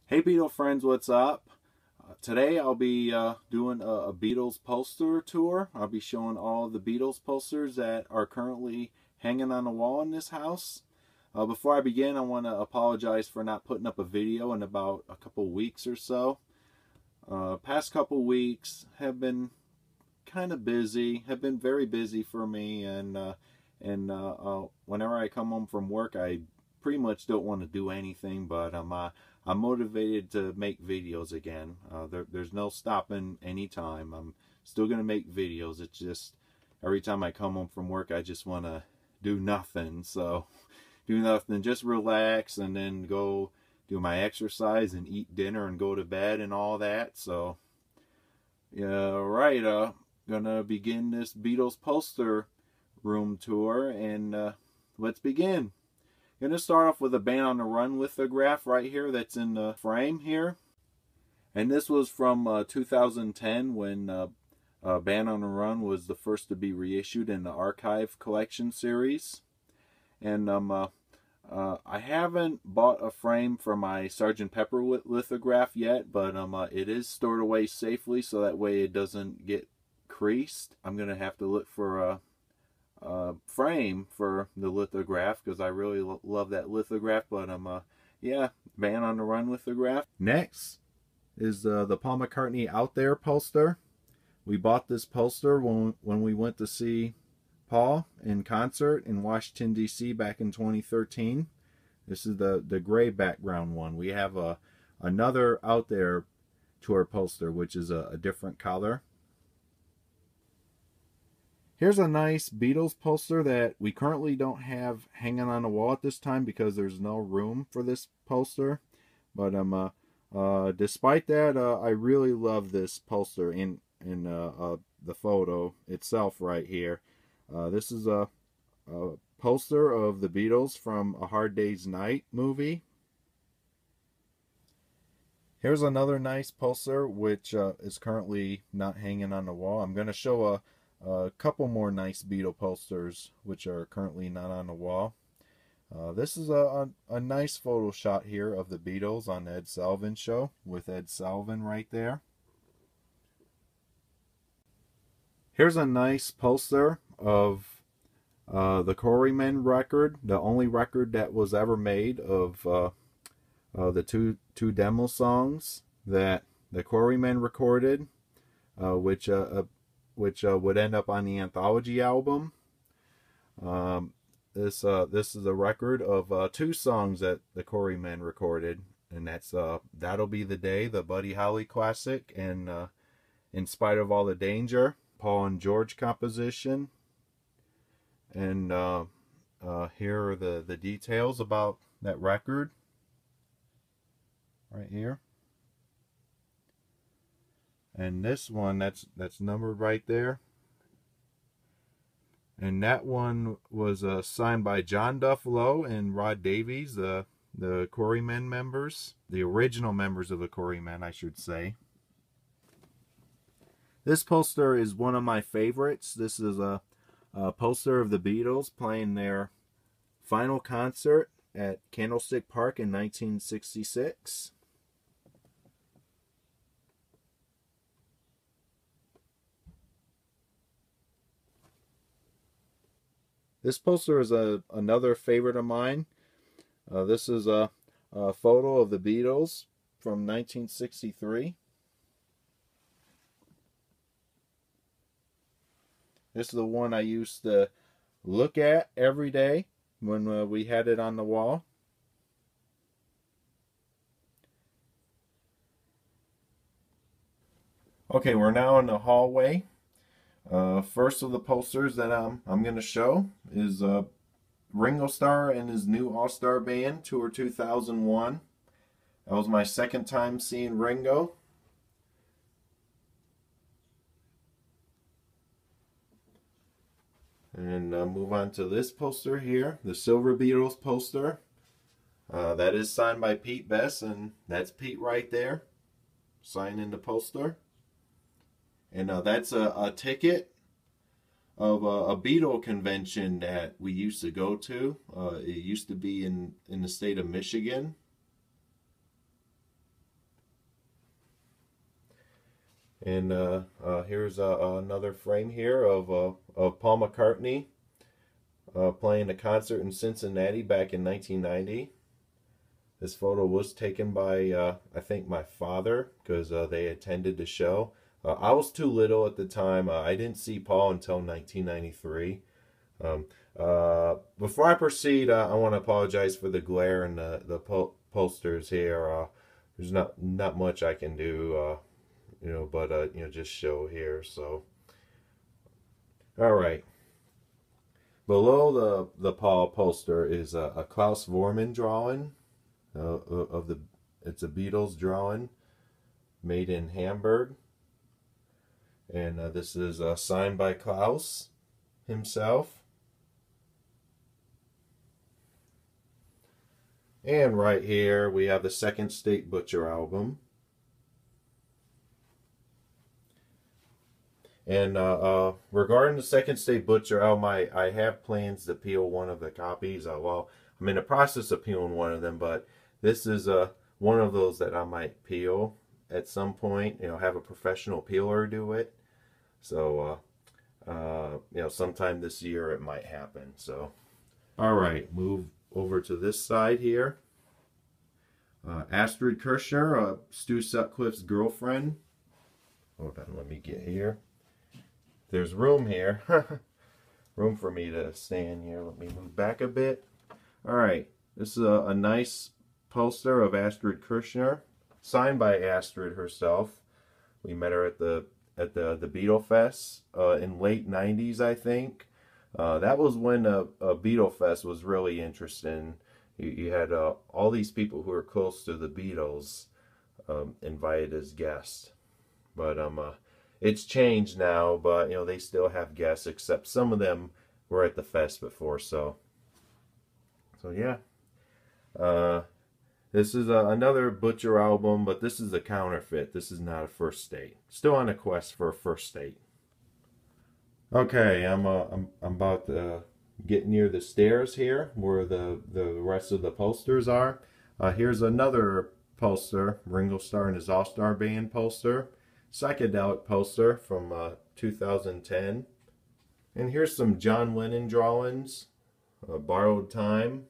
Hey Beatle friends, what's up? Today I'll be doing a Beatles poster tour. I'll be showing all the Beatles posters that are currently hanging on the wall in this house. Before I begin, I want to apologize for not putting up a video in about a couple weeks or so. Past couple weeks have been kind of busy, have been very busy for me, and whenever I come home from work, I pretty much don't want to do anything, but I'm motivated to make videos again. There's no stopping anytime. I'm still gonna make videos. It's just every time I come home from work, I just want to do nothing. So do nothing, just relax, and then go do my exercise and eat dinner and go to bed and all that. So yeah, right. Gonna begin this Beatles poster room tour, and let's begin. Gonna start off with a Band on the Run lithograph right here that's in the frame here. And this was from 2010 when Band on the Run was the first to be reissued in the Archive Collection series. And I haven't bought a frame for my Sgt. Pepper lithograph yet, but it is stored away safely so that way it doesn't get creased. I'm gonna have to look for a frame for the lithograph because I really love that lithograph. But yeah, Band on the Run lithograph. Next is the Paul McCartney Out There poster. We bought this poster when we went to see Paul in concert in Washington D.C. back in 2013. This is the gray background one. We have another Out There tour poster which is a different color. Here's a nice Beatles poster that we currently don't have hanging on the wall at this time because there's no room for this poster. But despite that, I really love this poster in the photo itself right here. This is a poster of the Beatles from A Hard Day's Night movie. Here's another nice poster which is currently not hanging on the wall. I'm going to show a couple more nice Beatle posters which are currently not on the wall. This is a nice photo shot here of the Beatles on the Ed Sullivan Show with Ed Sullivan right there. Here's a nice poster of the Quarrymen record, the only record that was ever made of the two demo songs that the Quarrymen recorded, which would end up on the anthology album. This is a record of two songs that the Quarrymen recorded, and that's That'll Be the Day, the Buddy Holly classic, and In Spite of All the Danger, Paul and George composition. And here are the details about that record right here. And this one that's numbered right there. And that one was signed by John Duff Lowe and Rod Davies, the Quarrymen members, the original members of the Quarrymen, I should say. This poster is one of my favorites. This is a poster of the Beatles playing their final concert at Candlestick Park in 1966. This poster is another favorite of mine. This is a photo of the Beatles from 1963. This is the one I used to look at every day when we had it on the wall. Okay, we're now in the hallway. First of the posters that I'm going to show is Ringo Starr and his new All-Star Band Tour 2001. That was my second time seeing Ringo. And move on to this poster here, the Silver Beatles poster. That is signed by Pete Best, and that's Pete right there, signing the poster. And that's a ticket of a Beatle convention that we used to go to. It used to be in the state of Michigan. And here's another frame here of Paul McCartney playing a concert in Cincinnati back in 1990. This photo was taken by, I think, my father, because they attended the show. I was too little at the time. I didn't see Paul until 1993. Before I proceed, I want to apologize for the glare and the posters here. There's not much I can do, but just show here. So, all right. Below the Paul poster is a Klaus Vormann drawing it's a Beatles drawing made in Hamburg, and this is signed by Klaus himself. And right here we have the Second State Butcher album. And regarding the Second State Butcher album, I have plans to peel one of the copies. Well, I'm in the process of peeling one of them, but this is one of those that I might peel at some point. Have a professional peeler do it. So, sometime this year it might happen. So, all right, move over to this side here. Astrid Kirchner, Stu Sutcliffe's girlfriend. Hold on, let me get here. There's room here. Room for me to stand here. Let me move back a bit. All right, this is a nice poster of Astrid Kirchner, signed by Astrid herself. We met her at the Beatle Fest in late '90s, I think. That was when a Beatle Fest was really interesting. You had all these people who were close to the Beatles invited as guests, but it's changed now. But they still have guests, except some of them were at the fest before. So yeah. This is another Butcher album, but this is a counterfeit. This is not a First State. Still on a quest for a First State. Okay, I'm about to get near the stairs here, where the rest of the posters are. Here's another poster, Ringo Starr and his All-Star Band poster, psychedelic poster from 2010. And here's some John Lennon drawings, Borrowed Time.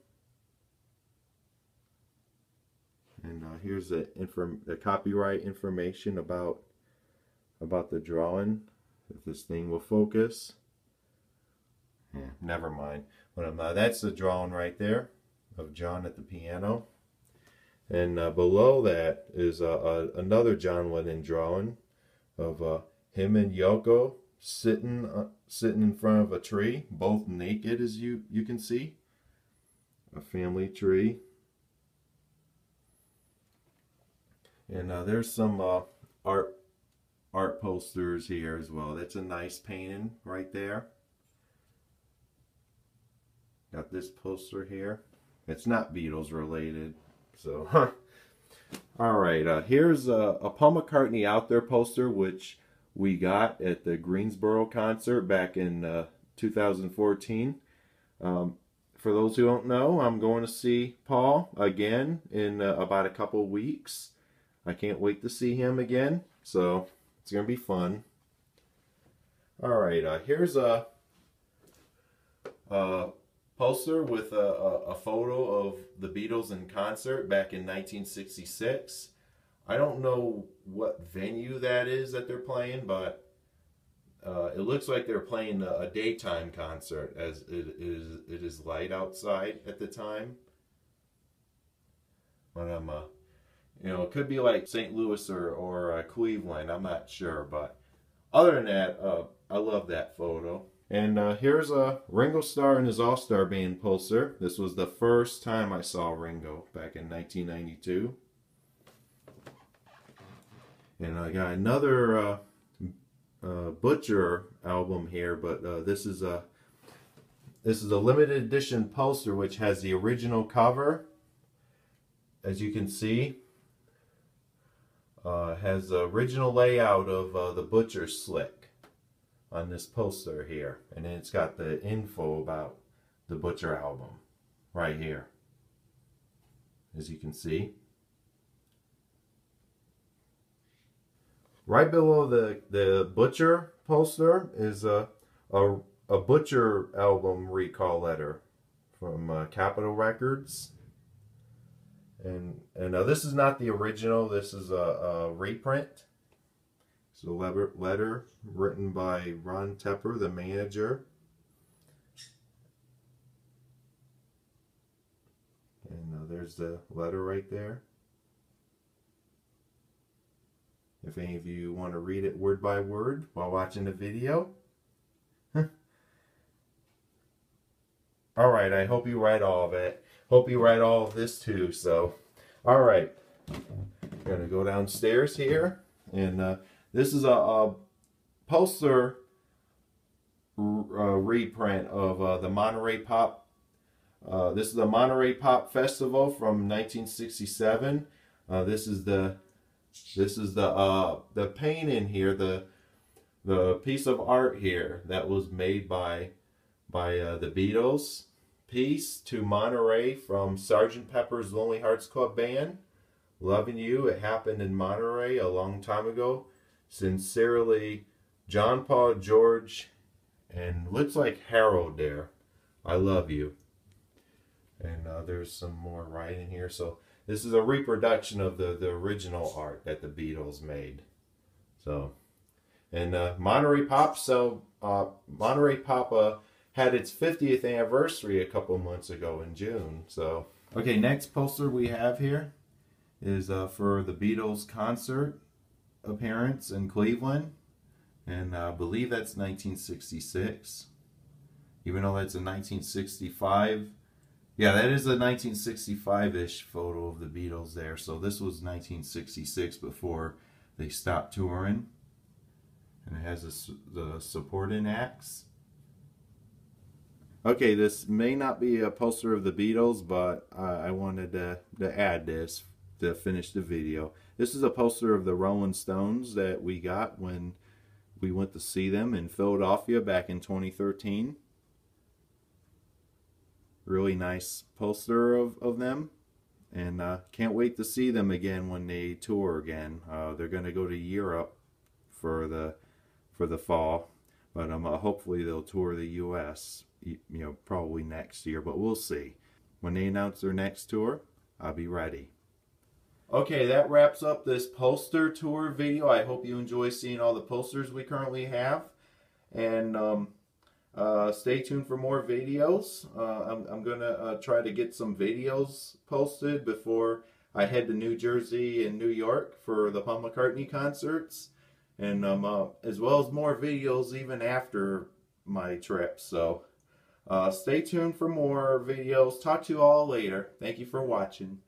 And here's the copyright information about the drawing. If this thing will focus. Yeah, never mind. But that's the drawing right there of John at the piano. And below that is another John Lennon drawing of him and Yoko sitting in front of a tree, both naked, as you can see. A family tree. And there's some art posters here as well. That's a nice painting right there. Got this poster here. It's not Beatles related, so. All right, here's a Paul McCartney Out There poster, which we got at the Greensboro concert back in 2014. For those who don't know, I'm going to see Paul again in about a couple weeks. I can't wait to see him again, so it's going to be fun. All right, here's a poster with a photo of the Beatles in concert back in 1966. I don't know what venue that is that they're playing, but it looks like they're playing a daytime concert, as it is light outside at the time. But it could be like St. Louis or Cleveland. I'm not sure, but other than that, I love that photo. And here's a Ringo Starr and his All-Star Band poster. This was the first time I saw Ringo back in 1992. And I got another Butcher album here, but this is a limited edition poster which has the original cover, as you can see. Has the original layout of the Butcher Slick on this poster here, and then it's got the info about the Butcher album right here, as you can see. Right below the Butcher poster is a Butcher album recall letter from Capitol Records. And this is not the original. This is a reprint. It's a letter written by Ron Tepper, the manager. And there's the letter right there. If any of you want to read it word by word while watching the video. Alright, I hope you read all of it. Hope you read all of this too. So, alright. I'm going to go downstairs here. And this is a poster reprint of the Monterey Pop. This is the Monterey Pop Festival from 1967. This is the painting here, the piece of art here that was made by the Beatles. Peace to Monterey from Sgt. Pepper's Lonely Hearts Club Band. Loving you. It happened in Monterey a long time ago. Sincerely, John, Paul, George, and looks like Harold there. I love you. And there's some more writing here. So this is a reproduction of the original art that the Beatles made. So, and Monterey Pop. So Monterey Pop had its 50th anniversary a couple months ago in June. So, okay, next poster we have here is for the Beatles concert appearance in Cleveland, and I believe that's 1966. Even though that's a 1965. Yeah, that is a 1965-ish photo of the Beatles there. So this was 1966 before they stopped touring. And it has the supporting acts. Okay, this may not be a poster of the Beatles, but I wanted to add this to finish the video. This is a poster of the Rolling Stones that we got when we went to see them in Philadelphia back in 2013. Really nice poster of them, and can't wait to see them again when they tour again. They're going to go to Europe for the fall, but hopefully they'll tour the U.S. Probably next year, but we'll see. When they announce their next tour, I'll be ready. Okay, that wraps up this poster tour video. I hope you enjoy seeing all the posters we currently have, and stay tuned for more videos. I'm gonna try to get some videos posted before I head to New Jersey and New York for the Paul McCartney concerts, and as well as more videos even after my trip. So stay tuned for more videos. Talk to you all later. Thank you for watching.